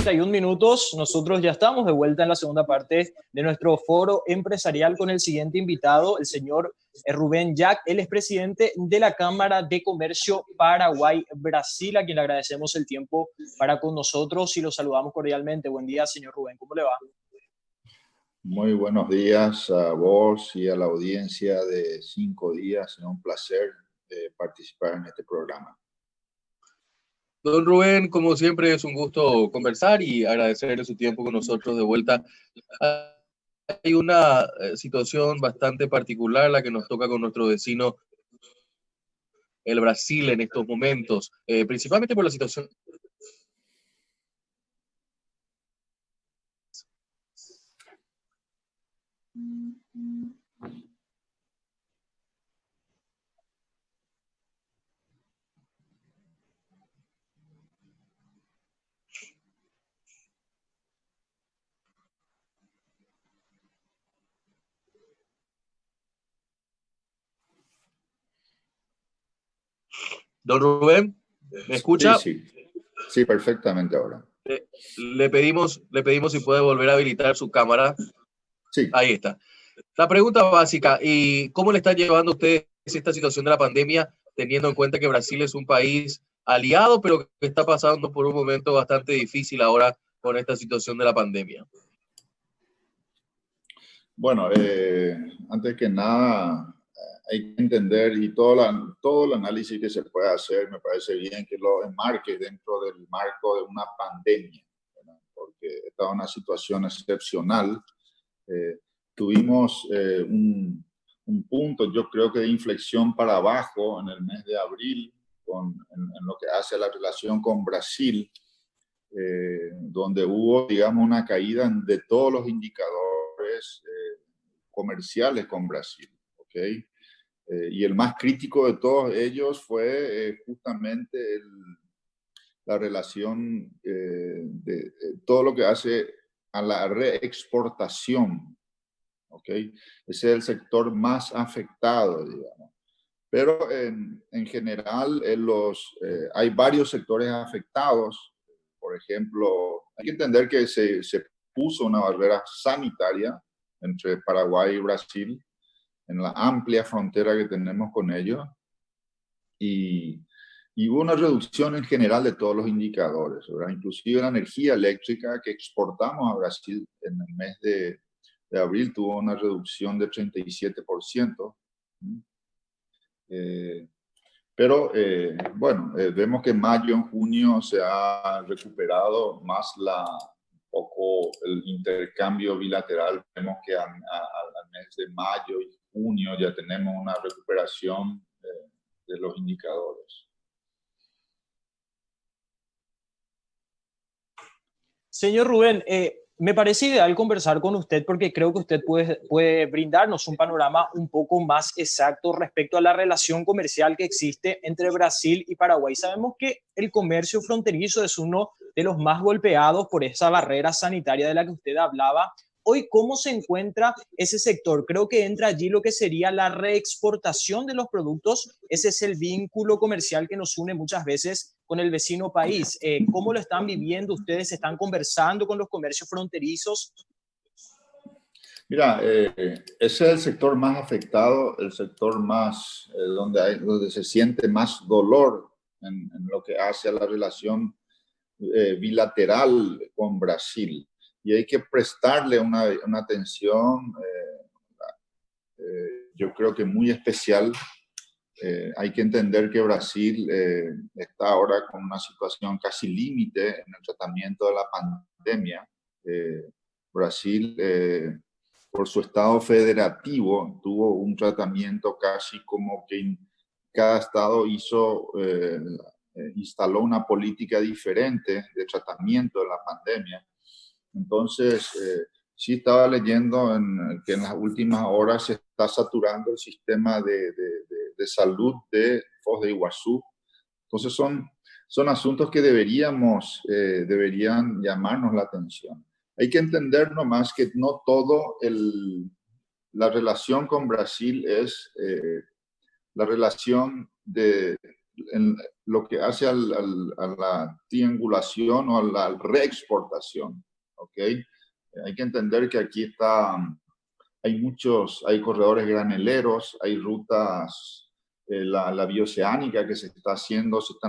21 minutos, nosotros ya estamos de vuelta en la segunda parte de nuestro foro empresarial con el siguiente invitado, el señor Rubén Jack. Él es presidente de la Cámara de Comercio Paraguay-Brasil, a quien le agradecemos el tiempo para con nosotros y lo saludamos cordialmente. Buen día, señor Rubén, ¿cómo le va? Muy buenos días a vos y a la audiencia de 5 días. Es un placer participar en este programa. Don Rubén, como siempre es un gusto conversar y agradecerle su tiempo con nosotros de vuelta. Hay una situación bastante particular la que nos toca con nuestro vecino, el Brasil, en estos momentos, principalmente por la situación. Don Rubén, ¿me escucha? Sí, perfectamente ahora. Le pedimos si puede volver a habilitar su cámara. Sí. Ahí está. La pregunta básica, ¿y cómo le están llevando ustedes esta situación de la pandemia, teniendo en cuenta que Brasil es un país aliado, pero que está pasando por un momento bastante difícil ahora con esta situación de la pandemia? Bueno, antes que nada, hay que entender y todo el análisis que se puede hacer, me parece bien que lo enmarque dentro del marco de una pandemia, ¿verdad? Porque esta es una situación excepcional. Tuvimos un punto, yo creo que de inflexión para abajo en el mes de abril, en lo que hace a la relación con Brasil, donde hubo, digamos, una caída de todos los indicadores comerciales con Brasil, ¿ok? Y el más crítico de todos ellos fue justamente la relación de todo lo que hace a la reexportación, ¿ok? Ese es el sector más afectado, digamos. Pero en general hay varios sectores afectados. Por ejemplo, hay que entender que se puso una barrera sanitaria entre Paraguay y Brasil en la amplia frontera que tenemos con ellos, y hubo una reducción en general de todos los indicadores, ¿verdad? Inclusive la energía eléctrica que exportamos a Brasil en el mes de abril tuvo una reducción de 37%. Bueno, vemos que en mayo, en junio se ha recuperado más un poco el intercambio bilateral. Vemos que al mes de mayo y junio ya tenemos una recuperación de los indicadores. Señor Rubén, me parece ideal conversar con usted porque creo que usted puede brindarnos un panorama un poco más exacto respecto a la relación comercial que existe entre Brasil y Paraguay. Sabemos que el comercio fronterizo es uno de los más golpeados por esa barrera sanitaria de la que usted hablaba. Hoy, ¿cómo se encuentra ese sector? Creo que entra allí lo que sería la reexportación de los productos. Ese es el vínculo comercial que nos une muchas veces con el vecino país. ¿Cómo lo están viviendo ustedes? ¿Están conversando con los comercios fronterizos? Mira, ese es el sector más afectado, el sector más donde se siente más dolor en lo que hace a la relación bilateral con Brasil. Y hay que prestarle una atención, yo creo que muy especial. Hay que entender que Brasil está ahora con una situación casi límite en el tratamiento de la pandemia. Brasil, por su estado federativo, tuvo un tratamiento casi como que cada estado instaló una política diferente de tratamiento de la pandemia. Entonces, sí estaba leyendo que en las últimas horas se está saturando el sistema de salud de Foz de Iguazú. Entonces, son asuntos que deberían llamarnos la atención. Hay que entender nomás que no todo la relación con Brasil es la relación de lo que hace a la triangulación o a la reexportación. ¿Ok? Hay que entender que aquí hay corredores graneleros, hay rutas, la bioceánica que se están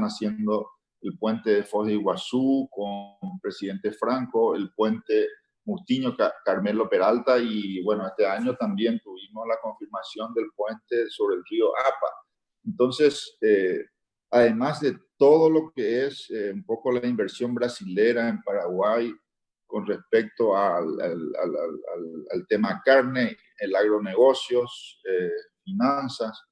haciendo el puente de Foz de Iguazú con presidente Franco, el puente Mustiño Carmelo Peralta, y bueno, este año también tuvimos la confirmación del puente sobre el río Apa. Entonces, además de todo lo que es un poco la inversión brasilera en Paraguay con respecto al tema carne, el agronegocios, finanzas.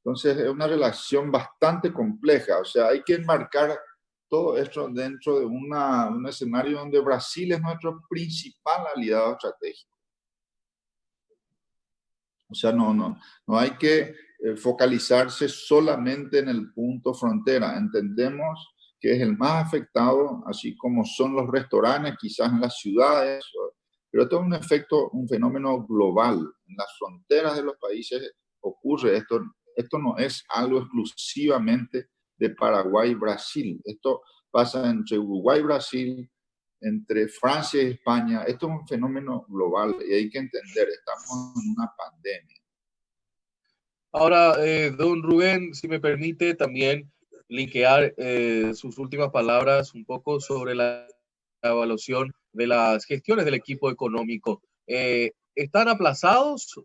Entonces, es una relación bastante compleja. O sea, hay que enmarcar todo esto dentro de un escenario donde Brasil es nuestro principal aliado estratégico. O sea, no hay que focalizarse solamente en el punto frontera. Entendemos que es el más afectado, así como son los restaurantes, quizás en las ciudades, pero esto es un fenómeno global. En las fronteras de los países ocurre esto. Esto no es algo exclusivamente de Paraguay y Brasil. Esto pasa entre Uruguay y Brasil, entre Francia y España. Esto es un fenómeno global y hay que entender, estamos en una pandemia. Ahora, don Rubén, si me permite también linkear sus últimas palabras un poco sobre la evaluación de las gestiones del equipo económico. ¿Están aplazados?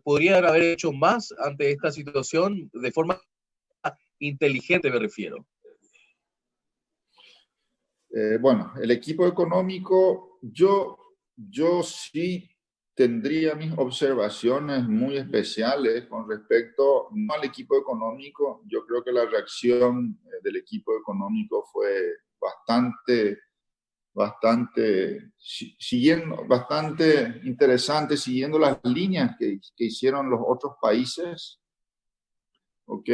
¿Podrían haber hecho más ante esta situación de forma inteligente, me refiero? Bueno, el equipo económico, yo sí tendría mis observaciones muy especiales con respecto no al equipo económico. Yo creo que la reacción del equipo económico fue bastante interesante, siguiendo las líneas que hicieron los otros países. ¿Ok?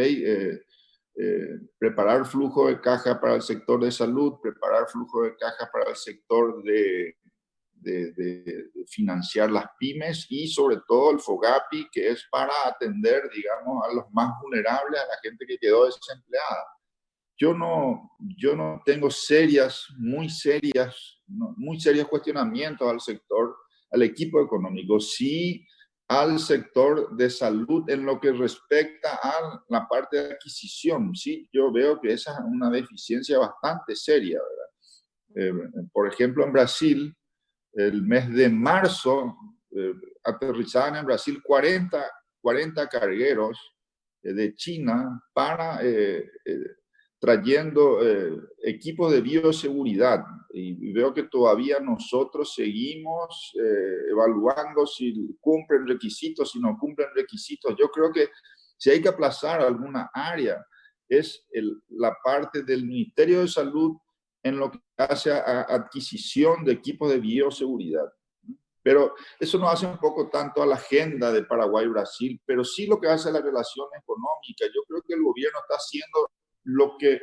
Preparar flujo de caja para el sector de salud, preparar flujo de caja para el sector de financiar las pymes y sobre todo el FOGAPI, que es para atender, digamos, a los más vulnerables, a la gente que quedó desempleada. Yo no tengo muy serios cuestionamientos al sector, al equipo económico. Sí, al sector de salud en lo que respecta a la parte de adquisición. Sí, yo veo que esa es una deficiencia bastante seria, ¿verdad? Por ejemplo, en Brasil, el mes de marzo, aterrizaban en Brasil 40 cargueros de China trayendo equipos de bioseguridad. Y veo que todavía nosotros seguimos evaluando si cumplen requisitos, si no cumplen requisitos. Yo creo que si hay que aplazar alguna área, es la parte del Ministerio de Salud en lo que hace a adquisición de equipos de bioseguridad. Pero eso no hace un poco tanto a la agenda de Paraguay y Brasil, pero sí lo que hace a la relación económica. Yo creo que el gobierno está haciendo lo que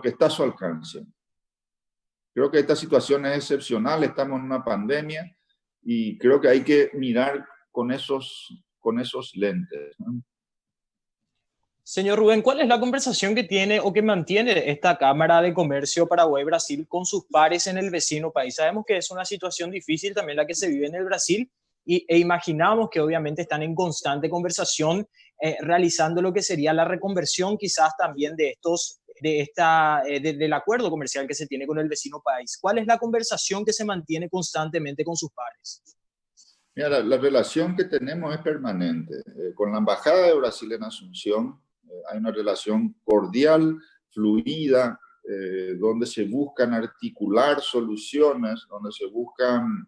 está a su alcance. Creo que esta situación es excepcional, estamos en una pandemia y creo que hay que mirar con esos lentes, ¿no? Señor Rubén, ¿cuál es la conversación que tiene o que mantiene esta Cámara de Comercio Paraguay-Brasil con sus pares en el vecino país? Sabemos que es una situación difícil también la que se vive en el Brasil e imaginamos que obviamente están en constante conversación realizando lo que sería la reconversión quizás también del acuerdo comercial que se tiene con el vecino país. ¿Cuál es la conversación que se mantiene constantemente con sus pares? Mira, la relación que tenemos es permanente. Con la Embajada de Brasil en Asunción hay una relación cordial, fluida, donde se buscan articular soluciones, donde se buscan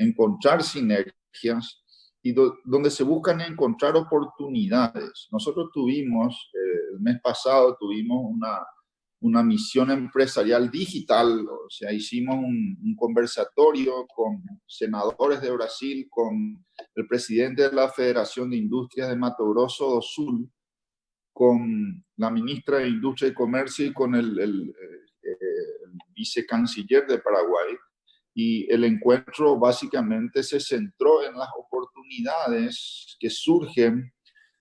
encontrar sinergias y donde se buscan encontrar oportunidades. Nosotros el mes pasado tuvimos una misión empresarial digital, o sea, hicimos un conversatorio con senadores de Brasil, con el presidente de la Federación de Industrias de Mato Grosso do Sul, con la ministra de Industria y Comercio y con el vicecanciller de Paraguay. Y el encuentro básicamente se centró en las oportunidades que surgen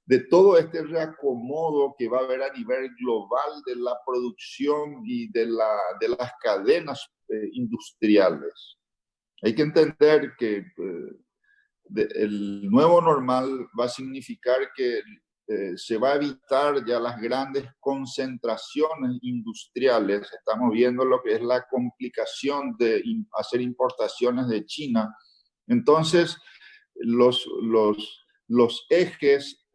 de todo este reacomodo que va a haber a nivel global de la producción y de las cadenas industriales. Hay que entender que el nuevo normal va a significar que se va a evitar ya las grandes concentraciones industriales. Estamos viendo lo que es la complicación de hacer importaciones de China. Entonces, los ejes,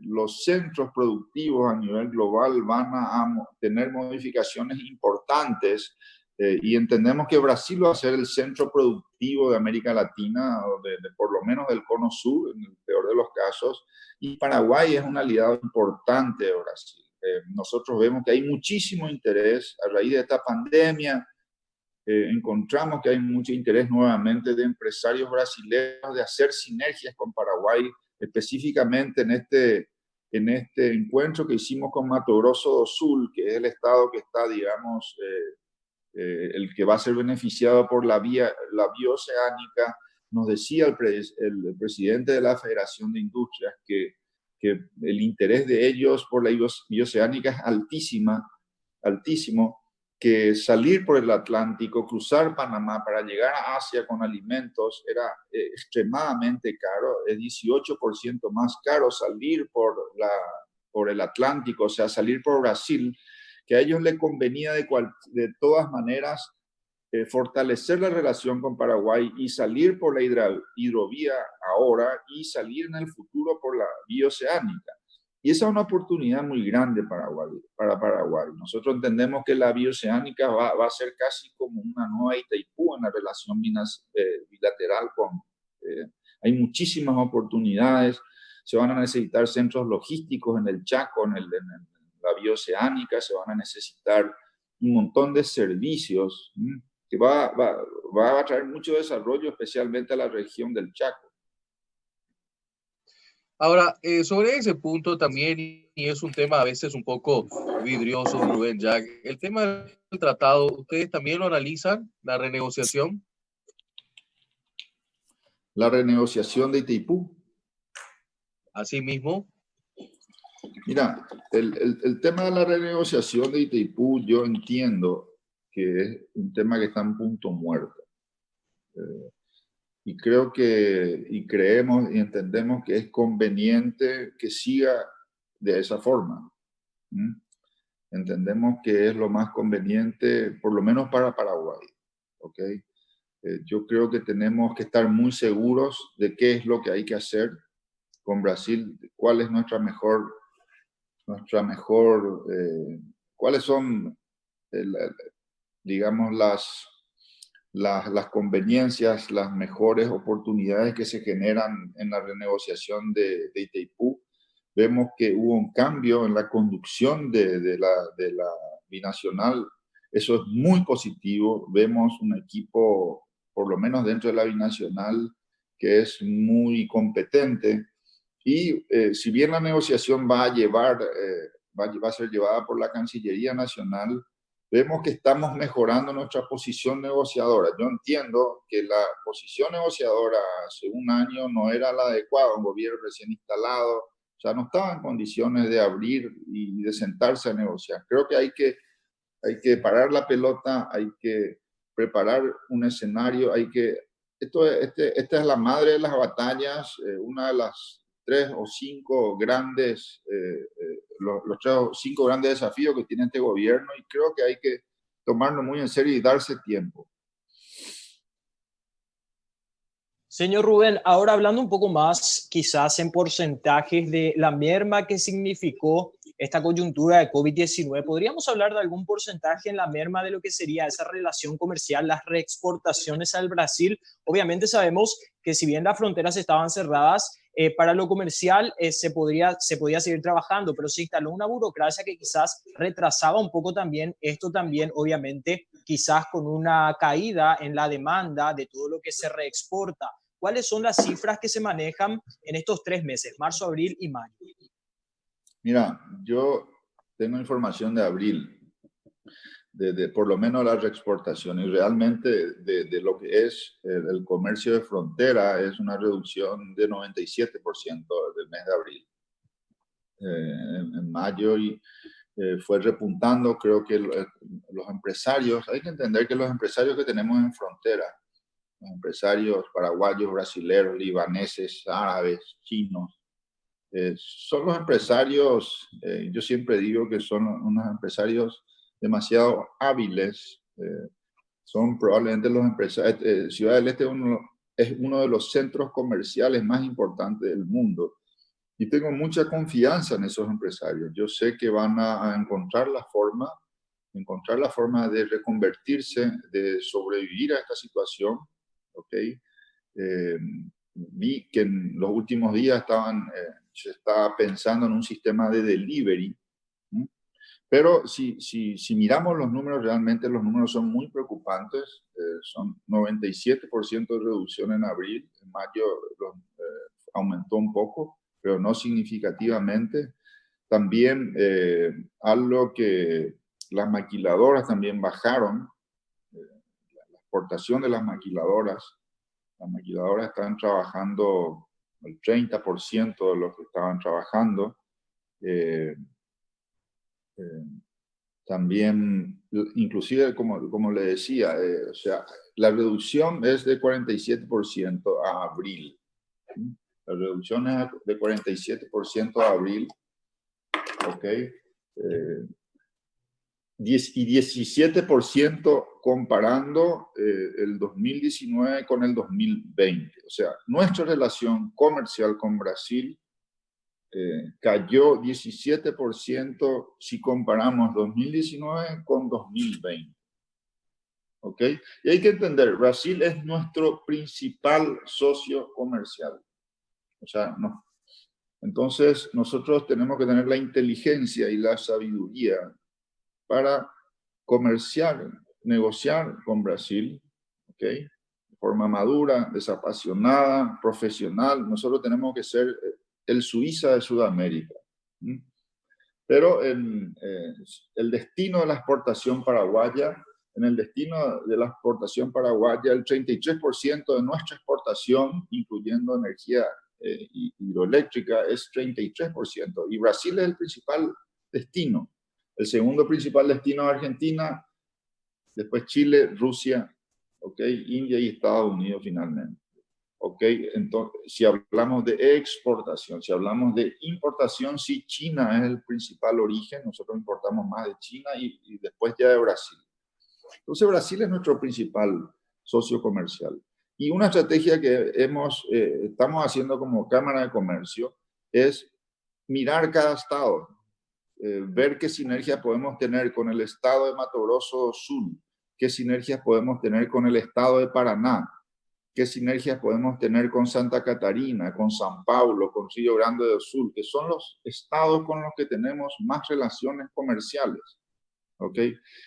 los centros productivos a nivel global van a tener modificaciones importantes. Y entendemos que Brasil va a ser el centro productivo de América Latina, o por lo menos del Cono Sur, en el peor de los casos, y Paraguay es un aliado importante de Brasil. Nosotros vemos que hay muchísimo interés a raíz de esta pandemia. Encontramos que hay mucho interés nuevamente de empresarios brasileños de hacer sinergias con Paraguay, específicamente en este encuentro que hicimos con Mato Grosso do Sul, que es el estado que está, digamos, el que va a ser beneficiado por la vía oceánica. Nos decía el presidente de la Federación de Industrias que el interés de ellos por la vía oceánica es altísimo, que salir por el Atlántico, cruzar Panamá para llegar a Asia con alimentos era extremadamente caro, es 18% más caro salir por el Atlántico, o sea, salir por Brasil, que a ellos les convenía de todas maneras fortalecer la relación con Paraguay y salir por la hidrovía ahora y salir en el futuro por la vía oceánica. Y esa es una oportunidad muy grande para Paraguay. Nosotros entendemos que la vía oceánica va a ser casi como una nueva Itaipú en la relación bilateral hay muchísimas oportunidades. Se van a necesitar centros logísticos en el Chaco, en la vía oceánica, se van a necesitar un montón de servicios que va a traer mucho desarrollo, especialmente a la región del Chaco. Ahora, sobre ese punto también, y es un tema a veces un poco vidrioso, Rubén, ya el tema del tratado, ¿ustedes también lo analizan, la renegociación? La renegociación de Itaipú. Así mismo. Mira, el tema de la renegociación de Itaipú, yo entiendo que es un tema que está en punto muerto. Y creo y creemos y entendemos que es conveniente que siga de esa forma. Entendemos que es lo más conveniente, por lo menos para Paraguay. ¿Okay? Yo creo que tenemos que estar muy seguros de qué es lo que hay que hacer con Brasil, cuál es cuáles son, digamos, las conveniencias, las mejores oportunidades que se generan en la renegociación de Itaipú. Vemos que hubo un cambio en la conducción de la binacional. Eso es muy positivo. Vemos un equipo, por lo menos dentro de la binacional, que es muy competente. Y si bien la negociación va a ser llevada por la Cancillería Nacional, vemos que estamos mejorando nuestra posición negociadora. Yo entiendo que la posición negociadora hace un año no era la adecuada, un gobierno recién instalado, o sea, no estaba en condiciones de abrir y de sentarse a negociar. Creo que hay que parar la pelota, hay que preparar un escenario, esta es la madre de las batallas, una de las 3 o 5 grandes, los 3 o 5 grandes desafíos que tiene este gobierno, y creo que hay que tomarlo muy en serio y darse tiempo. Señor Rubén, ahora hablando un poco más, quizás en porcentajes de la merma que significó esta coyuntura de COVID-19, ¿podríamos hablar de algún porcentaje en la merma de lo que sería esa relación comercial, las reexportaciones al Brasil? Obviamente sabemos que si bien las fronteras estaban cerradas, para lo comercial se podía seguir trabajando, pero se instaló una burocracia que quizás retrasaba un poco también esto también, obviamente, quizás con una caída en la demanda de todo lo que se reexporta. ¿Cuáles son las cifras que se manejan en estos 3 meses, marzo, abril y mayo? Mira, yo tengo información de abril, por lo menos la reexportación, y realmente de lo que es el comercio de frontera es una reducción de 97% del mes de abril. en mayo y fue repuntando. Creo que los empresarios, hay que entender que los empresarios que tenemos en frontera, los empresarios paraguayos, brasileños, libaneses, árabes, chinos, son los empresarios, yo siempre digo que son unos empresarios demasiado hábiles. Son probablemente los empresarios. Ciudad del Este es uno de los centros comerciales más importantes del mundo. Y tengo mucha confianza en esos empresarios. Yo sé que van a encontrar la forma de reconvertirse, de sobrevivir a esta situación. ¿Okay? Vi que en los últimos días se estaba pensando en un sistema de delivery. Pero si miramos los números, realmente los números son muy preocupantes. Son 97% de reducción en abril. En mayo aumentó un poco, pero no significativamente. También algo que las maquiladoras también bajaron, la exportación de las maquiladoras. Las maquiladoras están trabajando el 30% de los que estaban trabajando. También, inclusive, como le decía, o sea, la reducción es de 47% a abril. La reducción es de 47% a abril. ¿Ok? Y 17% comparando el 2019 con el 2020. O sea, nuestra relación comercial con Brasil cayó 17% si comparamos 2019 con 2020. ¿Ok? Y hay que entender, Brasil es nuestro principal socio comercial. O sea, no. Entonces, nosotros tenemos que tener la inteligencia y la sabiduría para comerciar, negociar con Brasil, ¿ok? De forma madura, desapasionada, profesional. Nosotros tenemos que ser el Suiza de Sudamérica. Pero el destino de la exportación paraguaya, en el destino de la exportación paraguaya, el 33% de nuestra exportación, incluyendo energía hidroeléctrica, es 33%. Y Brasil es el principal destino. El segundo principal destino es Argentina, después Chile, Rusia, ¿okay? India y Estados Unidos finalmente. ¿Okay? Entonces, si hablamos de exportación, si hablamos de importación, sí, China es el principal origen. Estamos importamos más de China y después ya de Brasil. Entonces, Brasil es nuestro principal socio comercial. Y una estrategia que estamos haciendo como Cámara de Comercio es mirar cada estado, ver qué sinergias podemos tener con el estado de Mato Grosso do Sul, qué sinergias podemos tener con el estado de Paraná, qué sinergias podemos tener con Santa Catarina, con São Paulo, con Río Grande do Sul, que son los estados con los que tenemos más relaciones comerciales. ¿Ok?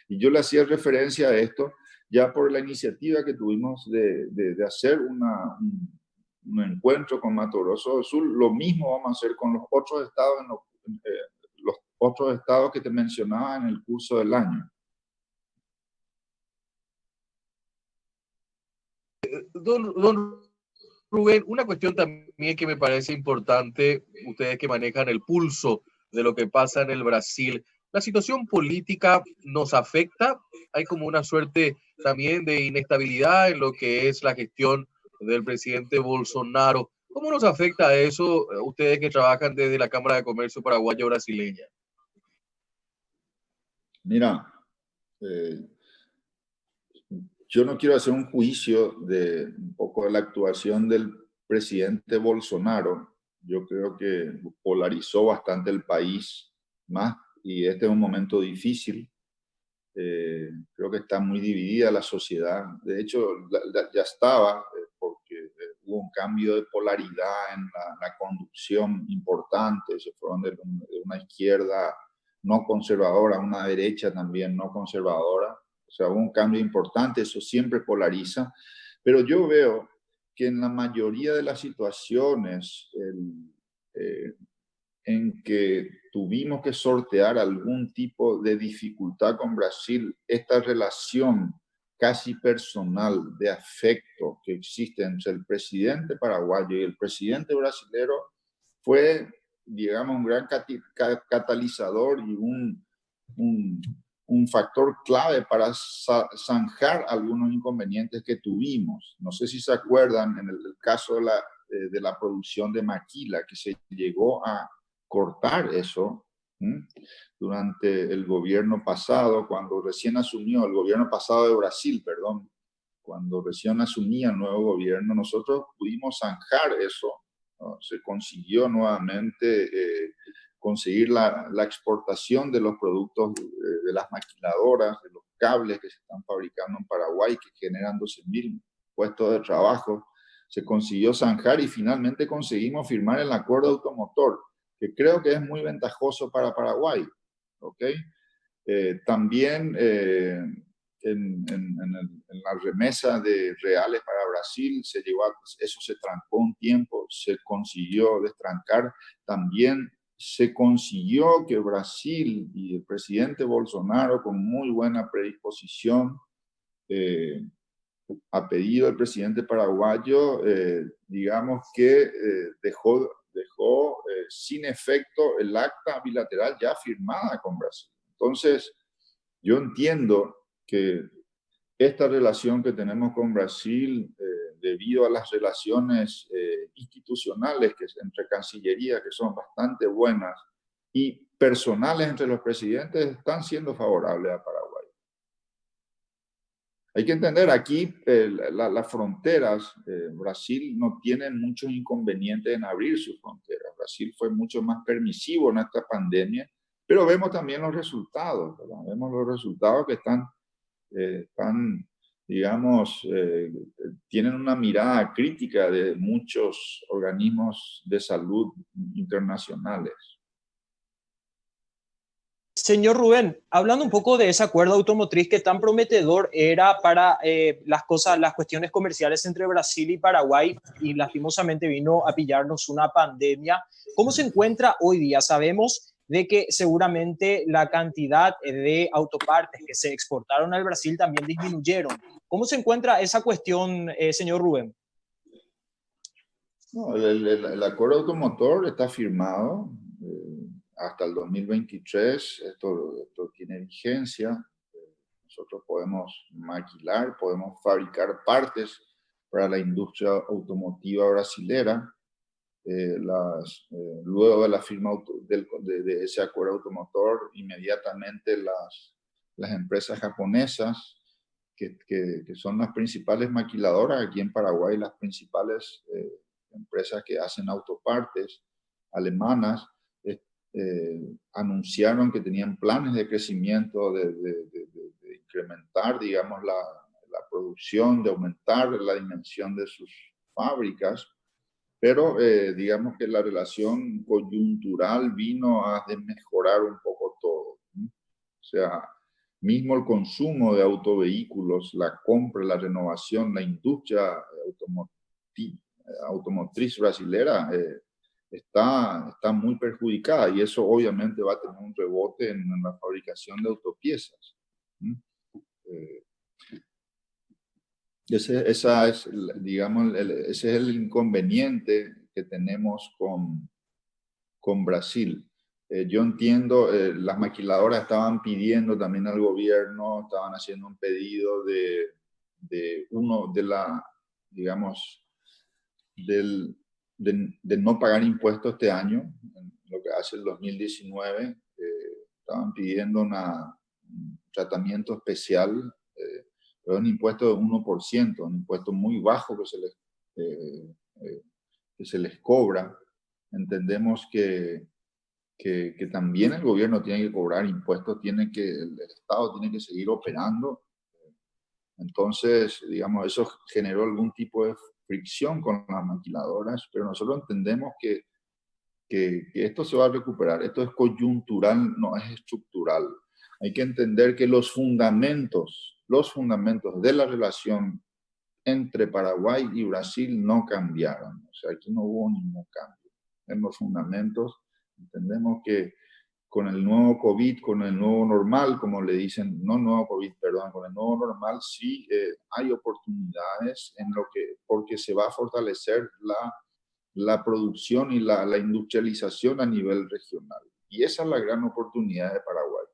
Y yo le hacía referencia a esto ya por la iniciativa que tuvimos de hacer un encuentro con Mato Grosso do Sul. Lo mismo vamos a hacer con los otros estados, los otros estados que te mencionaba en el curso del año. Don Rubén, una cuestión también que me parece importante, ustedes que manejan el pulso de lo que pasa en el Brasil, ¿la situación política nos afecta? Hay como una suerte también de inestabilidad en lo que es la gestión del presidente Bolsonaro. ¿Cómo nos afecta eso ustedes que trabajan desde la Cámara de Comercio Paraguayo-Brasileña? Mira, yo no quiero hacer un juicio de un poco de la actuación del presidente Bolsonaro. Yo creo que polarizó bastante el país más y este es un momento difícil. Creo que está muy dividida la sociedad. De hecho, ya estaba, porque hubo un cambio de polaridad en la conducción importante. Se fueron de una izquierda no conservadora a una derecha también no conservadora. O sea, hubo un cambio importante, eso siempre polariza. Pero yo veo que en la mayoría de las situaciones en que tuvimos que sortear algún tipo de dificultad con Brasil, esta relación casi personal de afecto que existe entre el presidente paraguayo y el presidente brasilero fue digamos, un gran catalizador y un factor clave para zanjar algunos inconvenientes que tuvimos. No sé si se acuerdan en el caso de la producción de maquila, que se llegó a cortar eso durante el gobierno pasado, cuando recién asumió el gobierno pasado de Brasil, perdón, cuando recién asumía el nuevo gobierno, nosotros pudimos zanjar eso, ¿no? Se consiguió nuevamente conseguir la exportación de los productos de las maquiladoras, de los cables que se están fabricando en Paraguay, que generan 12.000 puestos de trabajo. Se consiguió zanjar y finalmente conseguimos firmar el acuerdo automotor, que creo que es muy ventajoso para Paraguay. ¿Okay? También en la remesa de reales para Brasil, eso se trancó un tiempo, se consiguió destrancar. También se consiguió que Brasil y el presidente Bolsonaro, con muy buena predisposición, a pedido del presidente paraguayo, digamos que dejó sin efecto el acta bilateral ya firmada con Brasil. Entonces, yo entiendo que esta relación que tenemos con Brasil, debido a las relaciones institucionales entre Cancillería, que son bastante buenas, y personales entre los presidentes, están siendo favorables a Paraguay. Hay que entender aquí las fronteras. Brasil no tiene muchos inconvenientes en abrir sus fronteras. Brasil fue mucho más permisivo en esta pandemia, pero vemos también los resultados, ¿verdad? Vemos los resultados que están, digamos, tienen una mirada crítica de muchos organismos de salud internacionales. Señor Rubén, hablando un poco de ese acuerdo automotriz que tan prometedor era para las cuestiones comerciales entre Brasil y Paraguay, y lastimosamente vino a pillarnos una pandemia, ¿cómo se encuentra hoy día? Sabemos de que seguramente la cantidad de autopartes que se exportaron al Brasil también disminuyeron. ¿Cómo se encuentra esa cuestión, señor Rubén? No, el acuerdo automotor está firmado hasta el 2023. Esto tiene vigencia. Nosotros podemos maquilar, podemos fabricar partes para la industria automotiva brasilera. Luego de la firma de ese acuerdo automotor, inmediatamente las empresas japonesas, que son las principales maquiladoras aquí en Paraguay, las principales empresas que hacen autopartes alemanas, anunciaron que tenían planes de crecimiento, de incrementar, digamos, la producción, de aumentar la dimensión de sus fábricas, pero digamos que la relación coyuntural vino a mejorar un poco todo. O sea, mismo el consumo de autovehículos, la compra, la renovación, la industria automotriz brasilera está muy perjudicada, y eso obviamente va a tener un rebote en la fabricación de autopiezas. Ese es, digamos, ese es el inconveniente que tenemos con Brasil. Yo entiendo, las maquiladoras estaban pidiendo también al gobierno, estaban haciendo un pedido digamos, de no pagar impuestos este año, lo que hace el 2019. Estaban pidiendo un tratamiento especial, pero es un impuesto de 1%, un impuesto muy bajo que se les cobra. Entendemos que también el gobierno tiene que cobrar impuestos, el Estado tiene que seguir operando. Entonces, digamos, eso generó algún tipo de fricción con las maquiladoras, pero nosotros entendemos que esto se va a recuperar. Esto es coyuntural, no es estructural. Hay que entender que los fundamentos de la relación entre Paraguay y Brasil no cambiaron. O sea, aquí no hubo ningún cambio en los fundamentos. Entendemos que con el nuevo COVID, con el nuevo normal, como le dicen, no nuevo COVID, perdón, con el nuevo normal sí hay oportunidades porque se va a fortalecer la producción y la industrialización a nivel regional. Y esa es la gran oportunidad de Paraguay.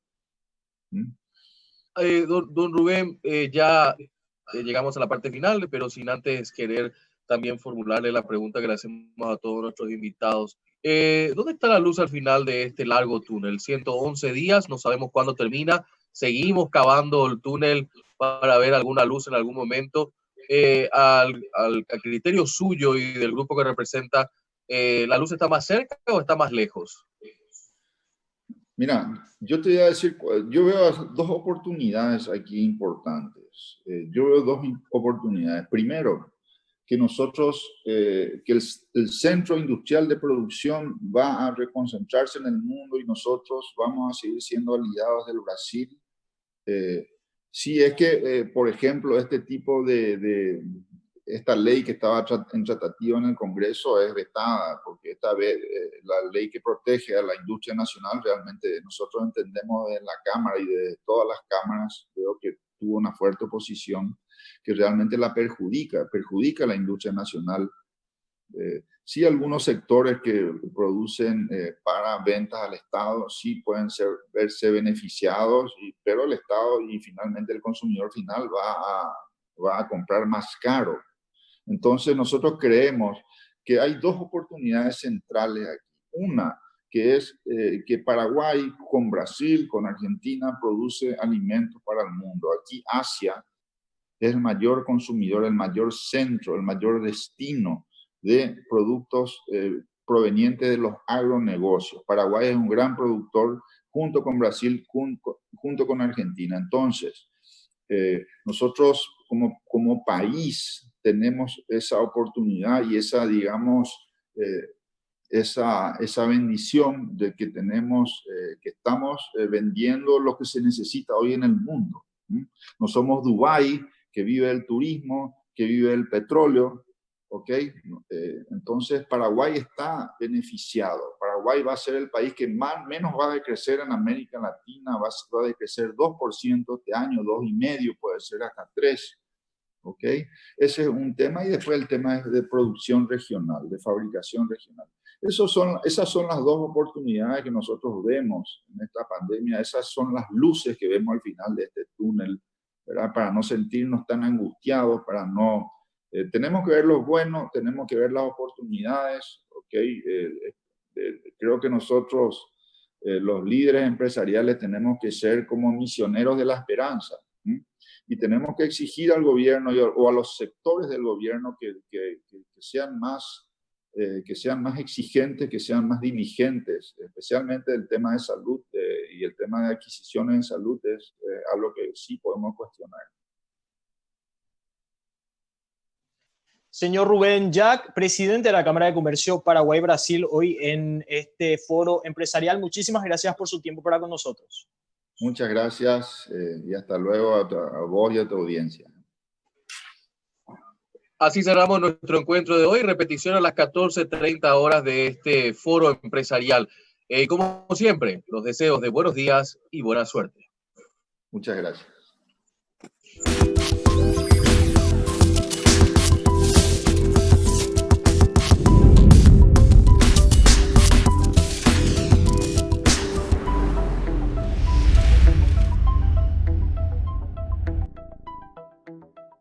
Don Rubén, ya llegamos a la parte final, pero sin antes querer también formularle la pregunta que le hacemos a todos nuestros invitados. ¿Dónde está la luz al final de este largo túnel? 111 días, no sabemos cuándo termina. Seguimos cavando el túnel para ver alguna luz en algún momento. Al criterio suyo y del grupo que representa, ¿la luz está más cerca o está más lejos? Mira, yo te voy a decir, yo veo dos oportunidades aquí importantes. Yo veo dos oportunidades. Primero, que nosotros, que el centro industrial de producción va a reconcentrarse en el mundo y nosotros vamos a seguir siendo aliados del Brasil. Si es que, por ejemplo, este tipo esta ley que estaba en tratativa en el Congreso es vetada, porque esta vez la ley que protege a la industria nacional, realmente nosotros entendemos en la Cámara y de todas las cámaras, creo que tuvo una fuerte oposición, que realmente la perjudica a la industria nacional. Sí, algunos sectores que producen para ventas al Estado sí pueden verse beneficiados, pero el Estado y finalmente el consumidor final va a comprar más caro. Entonces nosotros creemos que hay dos oportunidades centrales aquí. Una, que es que Paraguay con Brasil, con Argentina, produce alimentos para el mundo. Aquí Asia es el mayor consumidor, el mayor centro, el mayor destino de productos provenientes de los agronegocios. Paraguay es un gran productor junto con Brasil, junto con Argentina. Entonces, nosotros como país tenemos esa oportunidad y esa, digamos, esa bendición de que tenemos, que estamos vendiendo lo que se necesita hoy en el mundo. No somos Dubái, que vive el turismo, que vive el petróleo, ¿ok? Entonces Paraguay está beneficiado. Paraguay va a ser el país que menos va a decrecer en América Latina, va a decrecer 2% este año, 2,5%, puede ser hasta 3%. ¿Ok? Ese es un tema, y después el tema es de producción regional, de fabricación regional. Esas son las dos oportunidades que nosotros vemos en esta pandemia. Esas son las luces que vemos al final de este túnel, ¿verdad? Para no sentirnos tan angustiados, para no... tenemos que ver lo bueno, tenemos que ver las oportunidades, ¿ok? Creo que nosotros, los líderes empresariales, tenemos que ser como misioneros de la esperanza. Y tenemos que exigir al gobierno o a los sectores del gobierno que sean más exigentes, que sean más diligentes, especialmente el tema de salud y el tema de adquisiciones en salud es algo que sí podemos cuestionar. Señor Rubén Jack, presidente de la Cámara de Comercio Paraguay-Brasil, hoy en este foro empresarial, muchísimas gracias por su tiempo para con nosotros. Muchas gracias y hasta luego a vos y a tu audiencia. Así cerramos nuestro encuentro de hoy. Repetición a las 14:30 horas de este foro empresarial. Como siempre, los deseos de buenos días y buena suerte. Muchas gracias.